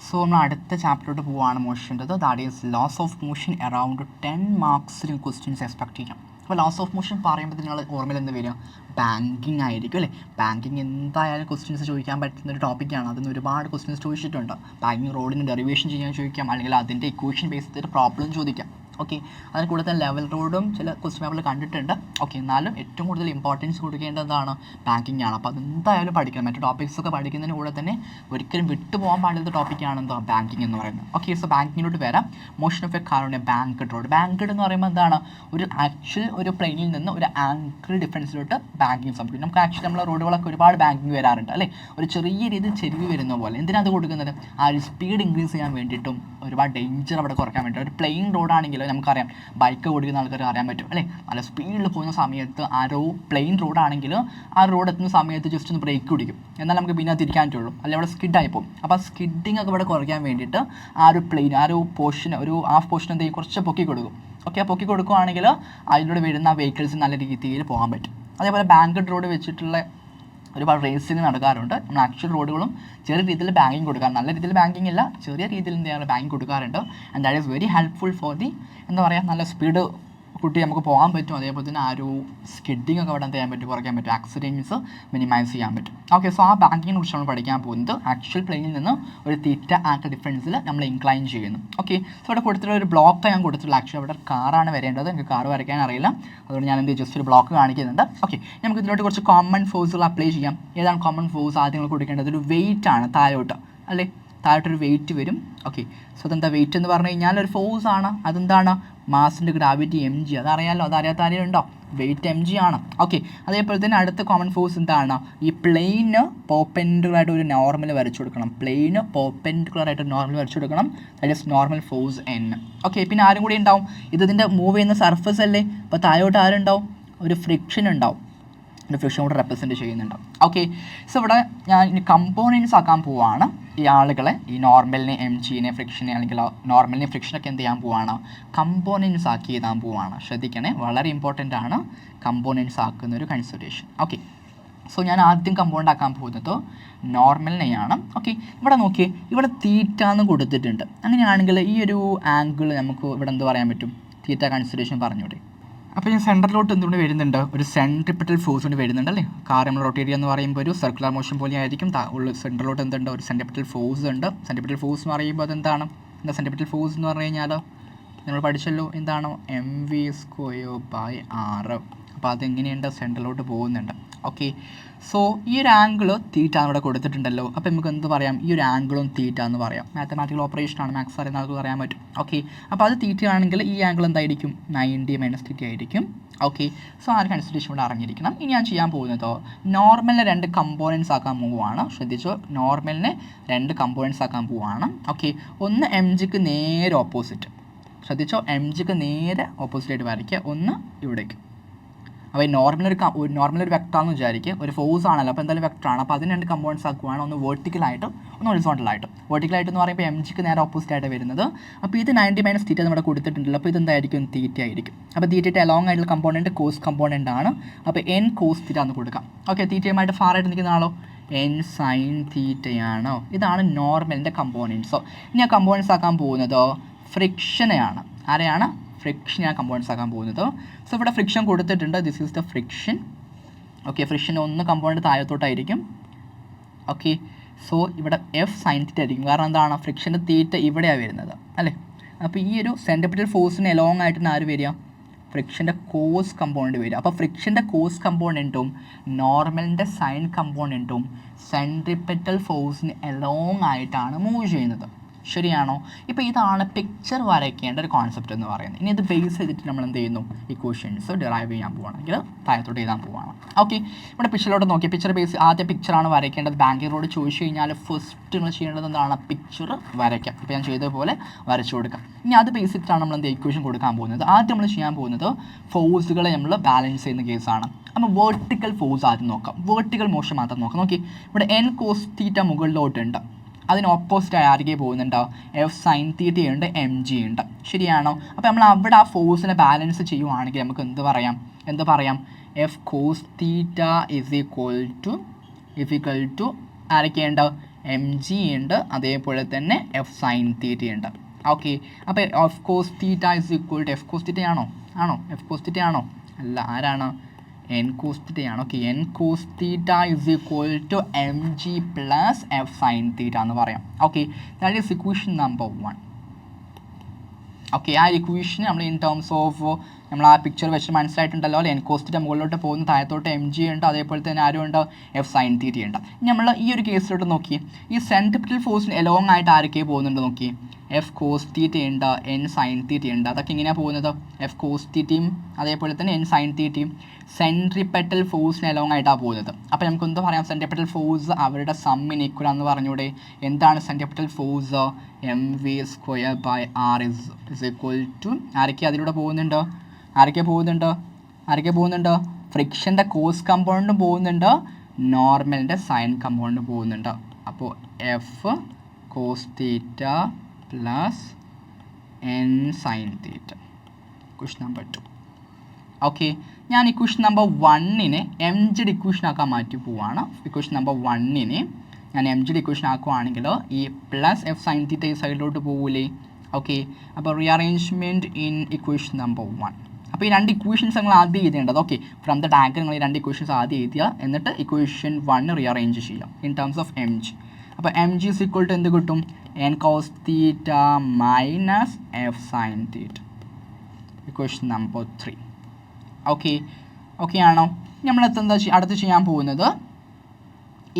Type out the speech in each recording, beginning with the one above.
So നമ്മൾ അടുത്ത ചാപ്റ്ററിലോട്ട് പോവുകയാണ് മോഷൻ്റെത്. That is laws of motion around 10 മാർക്സിന് ക്വസ്റ്റ്യൻസ് എക്സ്പെക്ട് ചെയ്യാം. അപ്പോൾ ലോസ് ഓഫ് മോഷൻ പറയുമ്പോൾ നിങ്ങൾ ഓർമ്മയിൽ എന്ത് വരിക? ബാങ്കിങ് ആയിരിക്കും അല്ലേ? ബാങ്കിങ് എന്തായാലും ക്വസ്റ്റ്യൻസ് ചോദിക്കാൻ പറ്റുന്ന ഒരു ടോപ്പിക്കാണ്. അതിന് ഒരുപാട് ക്വസ്റ്റ്യൻസ് ചോദിച്ചിട്ടുണ്ട്. ബാങ്കിങ് റോഡിന് ഡെറിവേഷൻ ചെയ്യാൻ ചോദിക്കാം, അല്ലെങ്കിൽ അതിൻ്റെ ഇക്വേഷൻ ബേസ് ചെയ്തിട്ട് പ്രോബ്ലം ചോദിക്കാം. ഓക്കെ, അതിന് കൂടുതൽ ലെവൽ റോഡും ചില ക്വസ്റ്റ്യൻ പേപ്പറിൽ കണ്ടിട്ടുണ്ട്. ഓക്കെ, എന്നാലും ഏറ്റവും കൂടുതൽ ഇമ്പോർട്ടൻസ് കൊടുക്കേണ്ടതാണ് ബാങ്കിങ് ആണ്. അപ്പോൾ അതെന്തായാലും പഠിക്കണം. മറ്റു ടോപ്പിക്സൊക്കെ പഠിക്കുന്നതിന് കൂടെ തന്നെ ഒരിക്കലും വിട്ടുപോകാൻ പാടില്ലാത്ത ടോപ്പിക്കാണ് എന്താ ബാങ്കിങ് എന്ന് പറയുന്നത്. ഓക്കെ, സോ ബാങ്കിങ്ങിലോട്ട് വരാം. മോഷൻ ഓഫ് എ കാറിൻ്റെ ബാങ്കഡ് റോഡ്. ബാങ്കഡ് എന്ന് പറയുമ്പോൾ എന്താണ്? ഒരു ആക്ച്വൽ ഒരു പ്ലെയിനിൽ നിന്ന് ഒരു ആംഗിൾ ഡിഫറൻസിലോട്ട് ബാങ്കിങ് സംഭവിക്കും. നമുക്ക് ആക്ച്വലി നമ്മളെ റോഡുകളൊക്കെ ഒരുപാട് ബാങ്കിങ് വരാറുണ്ട് അല്ലേ? ഒരു ചെറിയ രീതിയിൽ ചെരിവ് വരുന്ന പോലെ. എന്തിനാണ് അത് കൊടുക്കുന്നത്? ആ ഒരു സ്പീഡ് ഇൻക്രീസ് ചെയ്യാൻ വേണ്ടിയിട്ടും ഒരുപാട് ഡേഞ്ചർ അവിടെ കുറയ്ക്കാൻ വേണ്ടി. ഒരു പ്ലെയിൻ റോഡാണെങ്കിൽ നമുക്കറിയാം, ബൈക്ക് ഓടിക്കുന്ന ആൾക്കാർ അറിയാൻ പറ്റും അല്ലേ? നല്ല സ്പീഡിൽ പോകുന്ന സമയത്ത് ആ പ്ലെയിൻ റോഡാണെങ്കിൽ ആ റോഡ് എത്തുന്ന സമയത്ത് ജസ്റ്റ് ഒന്ന് ബ്രേക്ക് പിടിക്കും, എന്നാൽ നമുക്ക് പിന്നെ തിരിക്കാൻ പറ്റുള്ളൂ, അല്ലെങ്കിൽ അവിടെ സ്കിഡായി പോകും. അപ്പോൾ ആ സ്കിഡിങ് ഒക്കെ ഇവിടെ കുറയ്ക്കാൻ വേണ്ടിയിട്ട് ആ ഒരു പ്ലെയിൻ ആ ഒരു പോർഷൻ, ഒരു ഹാഫ് പോർഷൻ എന്തെങ്കിലും കുറച്ച് പൊക്കി കൊടുക്കും. ഓക്കെ, ആ പൊക്കി കൊടുക്കുകയാണെങ്കിൽ അതിലൂടെ വരുന്ന വെഹിക്കിൾസ് നല്ല രീതിയിൽ പോകാൻ പറ്റും. അതേപോലെ ബാങ്കഡ് റോഡ് വെച്ചിട്ടുള്ള ഒരുപാട് റേസിങ് നടക്കാറുണ്ട്. നമ്മൾ ആക്ച്വൽ റോഡുകളും ചെറിയ രീതിയിൽ ബാങ്കിങ് കൊടുക്കാറ്. നല്ല രീതിയിൽ ബാങ്കിങ് ഇല്ല, ചെറിയ രീതിയിൽ എന്ത് ചെയ്യാറ് ബാങ്കിങ് കൊടുക്കാറുണ്ട്. And that is very helpful for the എന്താ പറയുക, നല്ല സ്പീഡ് കൂട്ടി നമുക്ക് പോകാൻ പറ്റും. അതേപോലെ തന്നെ ആ ഒരു സ്കിഡിങ് ഒക്കെ അവിടെ എന്ത് ചെയ്യാൻ പറ്റും, കുറയ്ക്കാൻ പറ്റും. ആക്സിഡൻറ്റ്സ് മിനിമൈസ് ചെയ്യാൻ പറ്റും. ഓക്കെ, സോ ആ ബാങ്കിങ്ങിനെ കുറിച്ച് നമ്മൾ പഠിക്കാൻ പോകുന്നത് ആക്ച്വൽ പ്ലെയിനിൽ നിന്ന് ഒരു തീറ്റ ആംഗിൾ ഡിഫറൻസിൽ നമ്മൾ ഇൻക്ലൈൻ ചെയ്യുന്നു. ഓക്കെ, സോ ഇവിടെ കൊടുത്തിട്ടുള്ള ഒരു ബ്ലോക്ക് ഞാൻ കൊടുത്തിട്ടുള്ള. ആക്ച്വലി അവിടെ കാറാണ് വരേണ്ടത്, എനിക്ക് കാർ വരയ്ക്കാൻ അറിയില്ല, അതുകൊണ്ട് ഞാൻ എന്ത് ജസ്റ്റ് ഒരു ബ്ലോക്ക് കാണിക്കുന്നുണ്ട്. ഓക്കെ, നമുക്ക് ഇതിലോട്ട് കുറച്ച് കോമൺ ഫോഴ്സുകൾ അപ്ലൈ ചെയ്യാം. ഏതാണ് കോമൺ ഫോഴ്സ്? ആദ്യം നമ്മൾ കൊടുക്കേണ്ടത് ഒരു വെയിറ്റ് ആണ്, താഴോട്ട് അല്ലേ? താഴോട്ടൊരു വെയിറ്റ് വരും. ഓക്കെ, സോ അതെന്താ വെയിറ്റ് എന്ന് പറഞ്ഞു കഴിഞ്ഞാൽ ഒരു ഫോഴ്സ് ആണ്. അതെന്താണ്? മാസിൻ്റെ ഗ്രാവിറ്റി mg. അതറിയാമല്ലോ, അതറിയാത്ത ആരെയും ഉണ്ടോ? വെയിറ്റ് mg ആണ്. ഓക്കെ, അതേപോലെ തന്നെ അടുത്ത കോമൺ ഫോഴ്സ് എന്താണ്? ഈ പ്ലെയിന് പെർപെൻഡിക്കുലറായിട്ട് ഒരു നോർമൽ വരച്ചു കൊടുക്കണം. പ്ലെയിന് പെർപെൻഡിക്കുലറായിട്ട് ഒരു നോർമൽ വരച്ചു കൊടുക്കണം. That is normal force n. Okay, പിന്നെ ആരും കൂടി ഉണ്ടാവും? ഇതിൻ്റെ മൂവ് ചെയ്യുന്ന സർഫസ് അല്ലേ? അപ്പോൾ താഴോട്ട് ആരുണ്ടാവും? ഒരു ഫ്രിക്ഷൻ ഉണ്ടാവും. ഒരു ഫ്രിക്ഷൻ കൂടെ റെപ്രസെൻറ്റ് ചെയ്യുന്നുണ്ടാവും. ഓക്കെ, സോ ഇവിടെ ഞാൻ ഇനി കമ്പോണൻസ് ആക്കാൻ പോവുകയാണ്. ഈ ആളുകളെ, ഈ നോർമലിനെ mgനെ ഫ്രിക്ഷനെ അല്ലെങ്കിൽ നോർമലിനെ ഫ്രിക്ഷനൊക്കെ എന്ത് ചെയ്യാൻ പോവുകയാണ്? കമ്പോണൻസ് ആക്കി എഴുതാൻ പോവുകയാണ്. ശ്രദ്ധിക്കണേ, വളരെ ഇമ്പോർട്ടൻ്റ് ആണ് കമ്പോണൻസ് ആക്കുന്ന ഒരു കൺസിഡറേഷൻ. ഓക്കെ, സോ ഞാൻ ആദ്യം കമ്പോണൻ്റ് ആക്കാൻ പോകുന്നത് നോർമലിനെയാണ്. ഓക്കെ, ഇവിടെ നോക്കിയേ, ഇവിടെ തീറ്റ എന്ന് കൊടുത്തിട്ടുണ്ട്. അങ്ങനെയാണെങ്കിൽ ഈ ഒരു ആംഗിൾ നമുക്ക് ഇവിടെ എന്ത് പറയാൻ പറ്റും? തീറ്റ കൺസിഡറേഷൻ പറഞ്ഞൂടെ? അപ്പോൾ ഞാൻ സെൻറ്ററിലോട്ട് എന്തുകൊണ്ട് വരുന്നുണ്ട്? ഒരു സെൻട്രിപ്പിറ്റൽ ഫോഴ്സ് കൊണ്ട് വരുന്നുണ്ട് അല്ലേ? കാർ നമ്മൾ റൊട്ടേറ്റ് ചെയ്യുക എന്ന് പറയുമ്പോൾ ഒരു സർക്കുലർ മോഷൻ പോലെ ആയിരിക്കും. സെൻറ്ററിലോട്ട് എന്തുണ്ട്? ഒരു സെൻട്രിപ്പിറ്റൽ ഫോഴ്സ് ഉണ്ട്. സെൻട്രിപ്പിറ്റൽ ഫോഴ്സ് എന്ന് പറയുമ്പോൾ അതെന്താണ്? എന്താ സെൻട്രിപ്പിറ്റൽ ഫോഴ്സ് എന്ന് പറഞ്ഞു കഴിഞ്ഞാൽ നമ്മൾ പഠിച്ചല്ലോ, എന്താണ്? mv²/r. അപ്പോൾ അതെങ്ങനെയുണ്ട്? സെൻറ്ററിലോട്ട് പോകുന്നുണ്ട്. ഓക്കെ, സോ ഈ ഒരു ആംഗിൾ തീറ്റ ഇവിടെ കൊടുത്തിട്ടുണ്ടല്ലോ. അപ്പോൾ നമുക്ക് എന്ത് പറയാം? ഈ ഒരു ആംഗിളും തീറ്റ എന്ന് പറയാം. മാത്തമാറ്റിക്കൽ ഓപ്പറേഷനാണ്, മാത്സ് അറിയുന്ന ആൾക്ക് പറയാൻ പറ്റും. ഓക്കെ, അപ്പോൾ അത് തീറ്റ ആണെങ്കിൽ ഈ ആംഗിൾ എന്തായിരിക്കും? 90 - θ ആയിരിക്കും. ഓക്കെ, സോ ആ ഒരു കൺസിഡറേഷൻ ഇവിടെ അറിഞ്ഞിരിക്കണം. ഇനി ഞാൻ ചെയ്യാൻ പോകുന്നതോ നോർമലിനെ 2 കമ്പോണൻസ് ആക്കാൻ പോവുകയാണ്. ശ്രദ്ധിച്ചോ, നോർമലിനെ 2 കമ്പോണൻസ് ആക്കാൻ പോവുകയാണ്. ഓക്കെ, ഒന്ന് mgക്ക് നേരെ ഓപ്പോസിറ്റ്. ശ്രദ്ധിച്ചോ, mgക്ക് നേരെ ഓപ്പോസിറ്റായിട്ട് വരയ്ക്കുക. ഒന്ന് ഇവിടേക്ക്. അപ്പോൾ നോർമലൊരു വെക്ടറാണെന്ന് വിചാരിക്കുക. ഒരു ഫോഴ്സ് ആണല്ലോ, അപ്പോൾ എന്തായാലും വെക്ടറാണ്. അപ്പോൾ അതിന് 2 കമ്പോണൻസ് ആക്കുവാണ്. ഒന്ന് വെർട്ടിക്കലായിട്ടും ഒന്ന് ഹൊറിസോണ്ടലായിട്ടും. വെർട്ടിക്കലായിട്ട് എന്ന് പറയുമ്പോൾ mgക്ക് നേരെ ഓപ്പോസിറ്റ് ആയിട്ട് വരുന്നത്. അപ്പോൾ ഇത് 90 - θ നമ്മുടെ കൊടുത്തിട്ടുണ്ടല്ലോ. അപ്പോൾ ഇതെന്തായിരിക്കും? തീറ്റ ആയിരിക്കും. അപ്പോൾ തീറ്റയുടെ അലോങ് ആയിട്ടുള്ള കമ്പോണൻറ്റ് കോസ് കമ്പോണൻ്റ് ആണ്. അപ്പോൾ n cos θ എന്ന് കൊടുക്കാം. ഓക്കെ, തീറ്റയുമായിട്ട് ഫാർ ആയിട്ട് നിൽക്കുന്ന ആളോ? n sin θ ആണോ? ഇതാണ് നോർമലിൻ്റെ കമ്പോണൻസോ. ഇനി ആ കമ്പോണൻസ് ആക്കാൻ പോകുന്നതോ ഫ്രിക്ഷനെയാണ്. ആരെയാണ്? ഫ്രിക്ഷൻ ഞാൻ കമ്പോണൻസ് ആക്കാൻ പോകുന്നത്. സോ ഇവിടെ ഫ്രിക്ഷൻ കൊടുത്തിട്ടുണ്ട്. This is the friction. Okay, ഫ്രിക്ഷൻ്റെ ഒന്ന് കമ്പോണൻറ്റ് താഴത്തോട്ടായിരിക്കും. ഓക്കെ, സോ ഇവിടെ f sin θ ആയിരിക്കും. കാരണം എന്താണ്? ഫ്രിക്ഷൻ്റെ തീറ്റ ഇവിടെയാണ് വരുന്നത് അല്ലേ? അപ്പോൾ ഈ ഒരു സെൻട്രിപ്പിറ്റൽ ഫോഴ്സിന് എലോങ് ആയിട്ടാണ് ആര് വരിക? ഫ്രിക്ഷൻ്റെ കോസ് കമ്പോണൻറ്റ് വരിക. അപ്പോൾ ഫ്രിക്ഷൻ്റെ കോസ് കമ്പോണൻറ്റും നോർമലിൻ്റെ സൈൻ കമ്പോണൻറ്റും സെൻട്രിപ്പിറ്റൽ ഫോഴ്സിന് എലോങ് ആയിട്ടാണ് മൂവ് ചെയ്യുന്നത്. ശരിയാണോ? ഇപ്പോൾ ഇതാണ് പിക്ചർ വരയ്ക്കേണ്ട ഒരു കോൺസെപ്റ്റ് എന്ന് പറയുന്നത്. ഇനി ഇത് ബേസ് ചെയ്തിട്ട് നമ്മൾ എന്ത് ചെയ്യുന്നു? ഇക്വേഷൻസ് ഡിറൈവ് ചെയ്യാൻ പോവുകയാണെങ്കിൽ താഴത്തോട്ട് എഴുതാൻ പോവുകയാണ്. ഓക്കെ, ഇവിടെ പിക്ചറിലോട്ട് നോക്കി. പിക്ചർ ബേസ് ആദ്യ പിക്ചറാണ് വരയ്ക്കേണ്ടത്. ബാങ്കിങ് റോഡ് ചോദിച്ചു കഴിഞ്ഞാൽ ഫസ്റ്റ് നമ്മൾ ചെയ്യേണ്ടത് എന്താണ്? പിക്ചർ വരയ്ക്കാം. ഇപ്പോൾ ഞാൻ ചെയ്തതുപോലെ വരച്ചു കൊടുക്കാം. ഇനി അത് ബേസ് ചെയ്തിട്ടാണ് നമ്മൾ എന്ത് ഇക്വേഷൻ കൊടുക്കാൻ പോകുന്നത്. ആദ്യം നമ്മൾ ചെയ്യാൻ പോകുന്നത് ഫോഴ്സുകളെ നമ്മൾ ബാലൻസ് ചെയ്യുന്ന കേസാണ്. അപ്പോൾ വെർട്ടിക്കൽ ഫോഴ്സ് ആദ്യം നോക്കാം. വെർട്ടിക്കൽ മോഷൻ മാത്രം നോക്കാം. നോക്കി, ഇവിടെ n cos θ മുകളിലോട്ടുണ്ട്. അതിന് ഓപ്പോസിറ്റായി ആർക്കേ പോകുന്നുണ്ടോ? f sin θ ഉണ്ട്, mg ഉണ്ട്. ശരിയാണോ? അപ്പോൾ നമ്മൾ അവിടെ ആ ഫോഴ്സിനെ ബാലൻസ് ചെയ്യുവാണെങ്കിൽ നമുക്ക് എന്ത് പറയാം? f cos θ is equal to ആരൊക്കെയുണ്ട്? എം ജി ഉണ്ട്, അതേപോലെ തന്നെ എഫ് സൈൻ തീറ്റ ഉണ്ട്. ഓക്കെ, അപ്പോൾ F cos theta is equal to F cos theta ആണോ? എഫ് കോസ് തീറ്റ ആണോ? അല്ല, ആരാണ്? എൻ കോസ് തീറ്റ ആണ്. Okay, N cos theta is equal to M G plus F sine theta എന്ന് പറയാം. Okay, that is equation number 1. Okay, ആ equation നമ്മൾ in terms of നമ്മൾ ആ പിക്ചർ വെച്ച് മനസ്സിലായിട്ടുണ്ടല്ലോ അല്ലേ? എൻ കോസ് തീറ്റ മുകളിലോട്ട് പോകുന്ന താഴത്തോട്ട് എം ജി ഉണ്ട്, അതേപോലെ തന്നെ ആരും ഉണ്ട്? എഫ് സൈൻ തീറ്റ ഉണ്ട്. നമ്മൾ ഈ ഒരു കേസിലോട്ട് നോക്കി, ഈ സെൻട്രിപിറ്റൽ ഫോഴ്സിന് എലോങ് ആയിട്ട് ആരൊക്കെ പോകുന്നുണ്ട് നോക്കി? എഫ് കോസ് തീറ്റ ഉണ്ട്, എൻ സൈൻ തീറ്റ ഉണ്ട്. അതൊക്കെ എങ്ങനെയാണ് പോകുന്നത്? എഫ് കോസ് തീറ്റയും അതേപോലെ തന്നെ എൻ സൈൻ തീറ്റയും സെൻട്രിപെറ്റൽ ഫോഴ്സിന് എലോങ് ആയിട്ടാണ് പോകുന്നത്. അപ്പോൾ നമുക്ക് എന്താ പറയാം? സെൻട്രിപെറ്റൽ ഫോഴ്സ് അവരുടെ സമ്മിന് ഈക്വൽ ആണെന്ന് പറഞ്ഞൂടെ? എന്താണ് centripetal force? M V square by R is equal to ആരൊക്കെ അതിലൂടെ പോകുന്നുണ്ട്? ആരൊക്കെ പോകുന്നുണ്ട്? ഫ്രിക്ഷൻ്റെ കോസ് കമ്പോണൻറ്റും പോകുന്നുണ്ട്, നോർമലിൻ്റെ സൈൻ കമ്പോണൻറ്റും പോകുന്നുണ്ട്. അപ്പോൾ F cos theta plus N sine theta. Equation number 2. Okay, ഞാൻ ഇക്വേഷൻ നമ്പർ 1നെ എം ജിയുടെ ഇക്വേഷൻ ആക്കാൻ മാറ്റി പോവാണ്. ഇക്വേഷൻ നമ്പർ 1നെ ഞാൻ എം ജിയുടെ ഇക്വേഷൻ ആക്കുവാണെങ്കിൽ ഈ പ്ലസ് എഫ് സൈൻ തീറ്റ ഈ സൈഡിലോട്ട് പോകൂലേ? ഓക്കെ, അപ്പോൾ റീഅറേഞ്ച്മെൻറ്റ് ഇൻ ഇക്വേഷൻ നമ്പർ 1. അപ്പോൾ ഈ രണ്ട് ഇക്വേഷൻസ് നിങ്ങൾ ആദ്യം എഴുതേണ്ടത്. ഓക്കെ, ഫ്രം ദ ഡയഗ്രം നിങ്ങൾ ഈ രണ്ട് ഇക്വേഷൻസ് ആദ്യം എഴുതുക, എന്നിട്ട് ഇക്വേഷൻ 1 റീഅറേഞ്ച് ചെയ്യാം in terms of M G. അപ്പോൾ M G is equal to എന്ത് കിട്ടും? N cos theta minus F sine theta. Equation number 3. Okay ആണോ? നമ്മൾ അടുത്ത് ചെയ്യാൻ പോകുന്നത്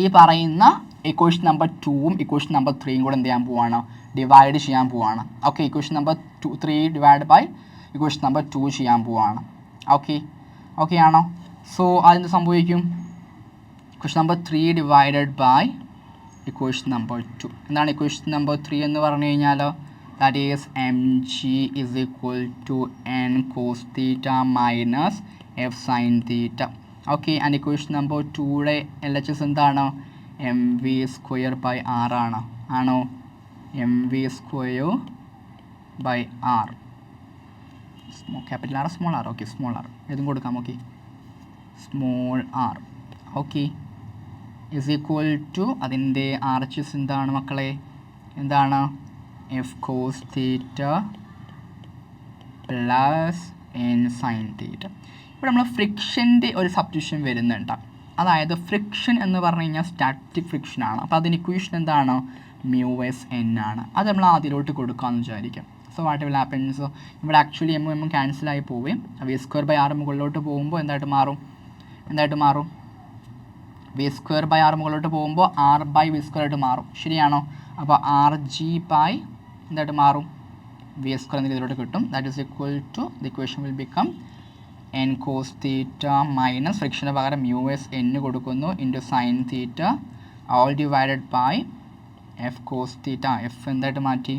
ഈ പറയുന്ന ഇക്വേഷൻ നമ്പർ 2ഉം ഇക്വേഷൻ നമ്പർ 3യും കൂടെ എന്ത് ചെയ്യാൻ പോവാണ്? ഡിവൈഡ് ചെയ്യാൻ പോവാണ്. Okay, equation number 3 divide by equation number 2 ചെയ്യാൻ പോവാണ്. ഓക്കെ ആണോ? സോ അതെന്ത് സംഭവിക്കും? Equation number 3 divided by equation number 2. എന്താണ് ഇക്വേഷൻ നമ്പർ 3 എന്ന് പറഞ്ഞു കഴിഞ്ഞാൽ? That is M G is equal to N cos theta minus F sine theta. Okay, and equation number 2യുടെ എൽ എച്ച് എസ് എന്താണ്? M V square by R ആണോ? M V square by R. Capital R, small R? Okay, small R ഏതും കൊടുക്കാം. Okay, small R. Okay, is equal to അതിൻ്റെ R H S എന്താണ് മക്കളെ? എന്താണ്? F cos theta plus N sine theta. ഇവിടെ നമ്മൾ ഫ്രിക്ഷൻ്റെ ഒരു സബ്സ്റ്റിറ്റ്യൂഷൻ വരുന്നുണ്ട്. അതായത് ഫ്രിക്ഷൻ എന്ന് പറഞ്ഞു കഴിഞ്ഞാൽ സ്റ്റാറ്റിക് ഫ്രിക്ഷൻ ആണ്. അപ്പോൾ അതിന് ഇക്വേഷൻ എന്താണ്? മ്യൂ എസ് എൻ ആണ്. അത് നമ്മൾ ആദ്യലോട്ട് കൊടുക്കാമെന്ന് വിചാരിക്കാം. So what will happens? ഇവിടെ ആക്ച്വലി എം ക്യാൻസലായി പോവുകയും വി സ്ക്വയർ ബൈ ആർ മുകളിലോട്ട് പോകുമ്പോൾ എന്തായിട്ട് മാറും? വി സ്ക്വയർ ബൈ ആർ മുകളിലോട്ട് പോകുമ്പോൾ ആർ ബൈ വി സ്ക്വയർ ആയിട്ട് മാറും. ശരിയാണോ? അപ്പോൾ ആർ ജി ബൈ എന്തായിട്ട് മാറും? വി സ്ക്വയർ എന്ന ഇതിലോട്ട് കിട്ടും. That is equal to the equation will become N cos theta minus ഫ്രിക്ഷന് പകരം മ്യൂ എസ് എൻ കൊടുക്കുന്നു into sine theta all divided by F cos theta. F എന്തായിട്ട് മാറ്റി?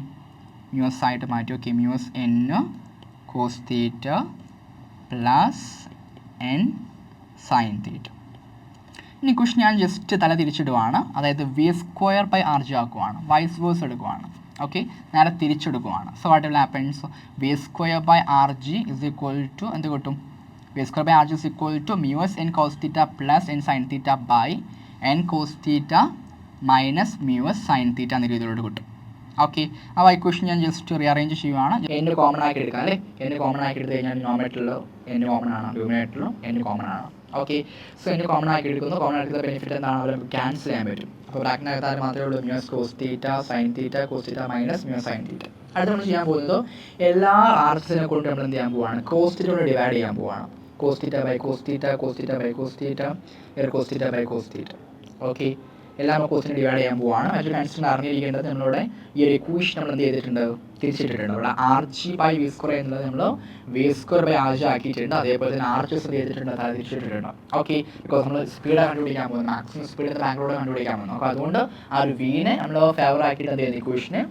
മ്യൂ എസ് ആയിട്ട് മാറ്റി. Okay, mu S N cos theta plus N sine theta. ഇനി equation ഞാൻ just തല തിരിച്ചിടുവാണ്. അതായത് V square by R G ആക്കുവാണ്, വൈസ് വേഴ്സ് എടുക്കുവാണ്. ഓക്കെ, നേരെ തിരിച്ചെടുക്കുവാണ്. So what will happens? V square by R G is equal to എന്ത് കിട്ടും? V square by R G is equal to mu S N cos theta plus N sine theta by N cos theta minus mu S sine theta എന്ന രീതിയിലോട്ട് കിട്ടും. Okay, അപ്പോൾ equation ഞാൻ just rearrange ചെയ്യുവാണ്. N common ആക്കി എടുക്കാം അല്ലേ? N common ആക്കി എടുത്ത് കഴിഞ്ഞാൽ നോമിനേറ്ററിലോ എൻ കോമൺ ആണ്, ന്യൂമിനേറ്ററിലും എൻ കോമൺ ആണ്. ഓക്കെ, സോ എൻ കോമൺ ആക്കി എടുക്കുന്നു. കോമൺ ആക്കിയ ബെനിഫിറ്റ് എന്താണ്? അവരെ ക്യാൻസൽ ചെയ്യാൻ പറ്റും. അപ്പോൾ ബ്രാക്കറ്റിനകത്ത് മാത്രമേ ഉള്ളൂ mu S cos theta sine theta cos theta minus mu sine theta. അടുത്ത് നമ്മൾ ചെയ്യാൻ പോകുന്നത് എല്ലാ ആർസിനെ കൊണ്ട് നമ്മൾ എന്ത് ചെയ്യാൻ പോവാണ്? കോസ് തീറ്റ കൊണ്ട് ഡിവൈഡ് ചെയ്യാൻ പോവാണ്. Cos theta by cos theta, cos theta by cos theta, cos theta by cos theta. Okay, എല്ലാം കോസിനെ ഡിവൈഡ് ചെയ്യാൻ പോവാണ്. മറ്റൊരു കൺസെപ്റ്റ് അറിഞ്ഞിരിക്കേണ്ടത് നമ്മളുടെ ഈ ഒരു ഇക്വേഷൻ നമ്മൾ എന്ത് ചെയ്തിട്ടുണ്ട്? തിരിച്ചിട്ടിട്ടുണ്ട്. ഇവിടെ R G by V square എന്നുള്ളത് നമ്മൾ V square by R G ആക്കിയിട്ടുണ്ട്. അതേപോലെ തന്നെ ആർ ജി എന്ത് ചെയ്തിട്ടുണ്ട്? അത് തിരിച്ചിട്ടിട്ടുണ്ട്. ഓക്കെ, ബിക്കോസ് നമ്മൾ സ്പീഡ് കണ്ടുപിടിക്കാൻ പോകുന്നത്, മാക്സിമം സ്പീഡ് ബാങ്കിലൂടെ കണ്ടുപിടിക്കാൻ പോകുന്നു. അപ്പോൾ അതുകൊണ്ട് ആ ഒരു വീനെ നമ്മൾ ഫേവർ ആക്കിയിട്ട് എന്ത് ചെയ്യുന്നത്? ഇക്വേഷനെ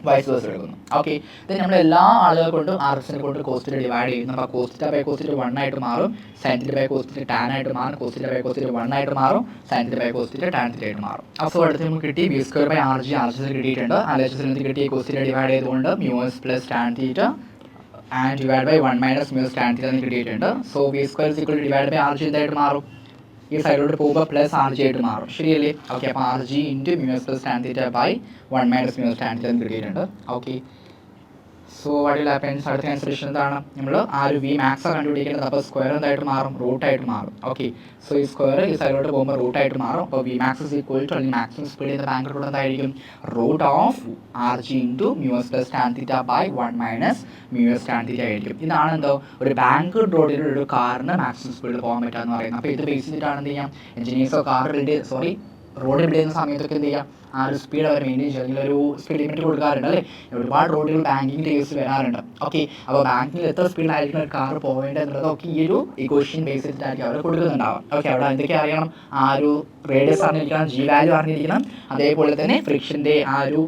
വൈസ് വേഴ്സ് എടുക്കുന്നു. ഓക്കെ, ദെൻ നമ്മൾ എല്ലാ ആളുകളെ കൊണ്ടും ആർസിനെ കൊണ്ട് കോസ്റ്റ് ഡിവൈഡ് ചെയ്യുന്നു. അപ്പോൾ കോസ്റ്റ് ബൈ കോസ്റ്റ് 1 ആയിട്ട് മാറും, sine theta by cos tan ആയിട്ട് മാറും, കോസ്റ്റ് ബൈ കോസ്റ്റ് 1 ആയിട്ട് മാറും, sine theta by cos tan theta ആയിട്ട് മാറും. അപ്പോൾ അടുത്ത് നമുക്ക് കിട്ടി V square by R G കിട്ടിയിട്ടുണ്ട്. ആർജിൽ കിട്ടിയ കോസ്റ്റ് ഡിവൈഡ് ചെയ്തുകൊണ്ട് mu S plus tan theta and divide by 1 minus mu S tan theta എന്ന് കിട്ടിയിട്ടുണ്ട്. So V square equal divide by R G എന്തായിട്ട് മാറും? ഈ സൈഡിലോട്ട് പോകുമ്പോൾ പ്ലസ് ആർ ജി ആയിട്ട് മാറും, ശരിയല്ലേ? ഓക്കെ, അപ്പോൾ R G into mu S plus tan theta by 1 minus mu S tan theta എന്ന് കിട്ടിയിട്ടുണ്ട്. Okay, so what will happens? അടുത്ത കൺസിഡറേഷൻ എന്താണ്? നമ്മൾ ആ ഒരു വി മാക്സ് കണ്ടുപിടിക്കേണ്ടത്. അപ്പോൾ സ്ക്വയർ എന്തായിട്ട് മാറും? റൂട്ടായിട്ട് മാറും. ഓക്കെ, സോ ഈ സ്ക്വയർ ഈ സൈഡിലോട്ട് പോകുമ്പോൾ റൂട്ടായിട്ട് മാറും. അപ്പോൾ V max is equal to, അല്ലെങ്കിൽ മാക്സിമം സ്പീഡ് ചെയ്യുന്ന ബാങ്ക് റൂട്ട് എന്തായിരിക്കും? Root of R G into mu S plus tan theta by 1 minus mu S tan theta ആയിരിക്കും. ഇതാണ് എന്തോ ഒരു ബാങ്ക് റോഡിലുള്ള ഒരു കാറിന് മാക്സിമം സ്പീഡിൽ പോകാൻ പറ്റുക പറയുന്നത്. അപ്പോൾ ഇത് ബേസ് ചെയ്തിട്ടാണ് എന്ത് ചെയ്യാം, എഞ്ചിനീയേഴ്സോ കാർ റോഡ് ബിൽഡ് ചെയ്യുന്ന സമയത്തൊക്കെ എന്ത് ചെയ്യാം, ആ ഒരു സ്പീഡ് അവർ മെയിൻറ്റെയിൻ ചെയ്യുക, അല്ലെങ്കിൽ ഒരു സ്പീഡ് ലിമിറ്റ് കൊടുക്കാറുണ്ട് അല്ലേ? ഒരുപാട് റോഡുകൾ ബാങ്കിങ്ങിൻ്റെ കേസ് വരാറുണ്ട്. ഓക്കെ, അപ്പോൾ ബാങ്കിങ്ങിൽ എത്ര സ്പീഡിലായിരിക്കും ഒരു കാർ പോകേണ്ടത് എന്നുള്ളതൊക്കെ ഈ ഒരു ഇക്വേഷൻ ബേസ് ചെയ്തിട്ടായിരിക്കും അവർ കൊടുക്കുന്നുണ്ടാവും. ഓക്കെ, അവിടെ എന്തൊക്കെ അറിയണം? ആ ഒരു റേഡിയസ് അറിഞ്ഞിരിക്കണം, ജി വാല്യൂ അറിഞ്ഞിരിക്കണം, അതേപോലെ തന്നെ ഫ്രിക്ഷൻ്റെ ആ ഒരു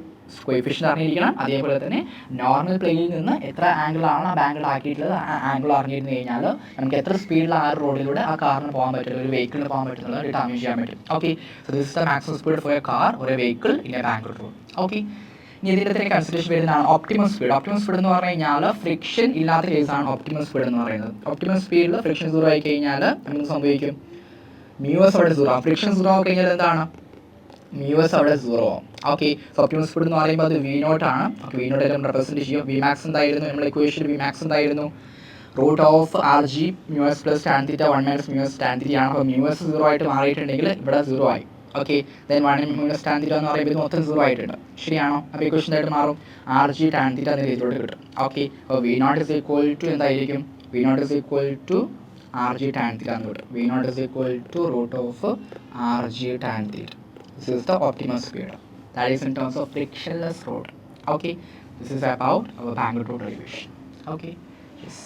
കോഎഫിഷ്യന്റ് അറിഞ്ഞിരിക്കണം, അതേപോലെ തന്നെ നോർമൽ പ്ലെയിനിൽ നിന്ന് എത്ര ആംഗിളാണ് ആ ബാങ്കിൾ ആക്കിയിട്ടുള്ളത്, ആ ആംഗിൾ അറിഞ്ഞിരുന്നു കഴിഞ്ഞാൽ നമുക്ക് എത്ര സ്പീഡിൽ ആ റോഡിലൂടെ ആ കാറിന് പോകാൻ പറ്റും, ഒരു വെഹിക്കിളിന് പോകാൻ പറ്റുന്നത് ഡിറ്റർമിൻ ചെയ്യാൻ പറ്റും. Okay, so this is the maximum speed for a car or a vehicle in a bank road. ഓക്കെ, ഇനി ഇതിൻ്റെ തന്നെ കൺസിഡറേഷൻ വരുന്നതാണ് ഒപ്റ്റിമം സ്പീഡ്. ഒപ്റ്റിമം സ്പീഡ് എന്ന് പറഞ്ഞു കഴിഞ്ഞാൽ ഫ്രിക്ഷൻ ഇല്ലാത്ത കേസാണ് ഒപ്റ്റിമം സ്പീഡ് എന്ന് പറയുന്നത്. ഒപ്റ്റിമം സ്പീഡിൽ ഫ്രിക്ഷൻ സീറോ ആയി കഴിഞ്ഞാൽ നമുക്ക് സംഭവിക്കും മ്യൂ എസ് അവിടെ സീറോ. ഫ്രിക്ഷൻ സീറോ ആയി കഴിഞ്ഞാൽ എന്താണ്? മ്യൂ എസ് അവിടെ സീറോ ആവും. ഓക്കെ, സോ ഒപ്റ്റിമം സ്പീഡ് എന്ന് പറയുമ്പോൾ അത് വി നോട്ട് ആണ്. ഓക്കെ, വി നോട്ട് എല്ലാം റെപ്രസെൻറ്റ് ചെയ്യും. വി മാക്സ് എന്തായിരുന്നു നമ്മുടെ ഇക്വേഷൻ? വി മാക്സ് എന്തായിരുന്നു? Root of R G mu S plus tan theta 1 minus mu S tan theta ആണ്. അപ്പോൾ മ്യൂ എസ് സീറോ ആയിട്ട് മാറിയിട്ടുണ്ടെങ്കിൽ ഇവിടെ സീറോ ആയി. Okay, then 1 mu S tan theta എന്ന് പറയുമ്പോൾ ഇത് മൊത്തം സീറോ ആയിട്ടുണ്ട്, ശരിയാണോ? അപ്പോൾ ഇക്വേഷൻ ആയിട്ട് മാറും ആർ ജി ടാൻ തീറ്റ എന്ന രീതിയിലോട്ട് കിട്ടും. ഓക്കെ, അപ്പോൾ V naught is equal to എന്തായിരിക്കും? V naught is equal to R G tan theta എന്ന് കിട്ടും. V naught is equal to root of R G tan theta. This is the optimum speed. That is in terms of frictionless road. Okay, this is about our Bangalore road derivation. Okay, yes.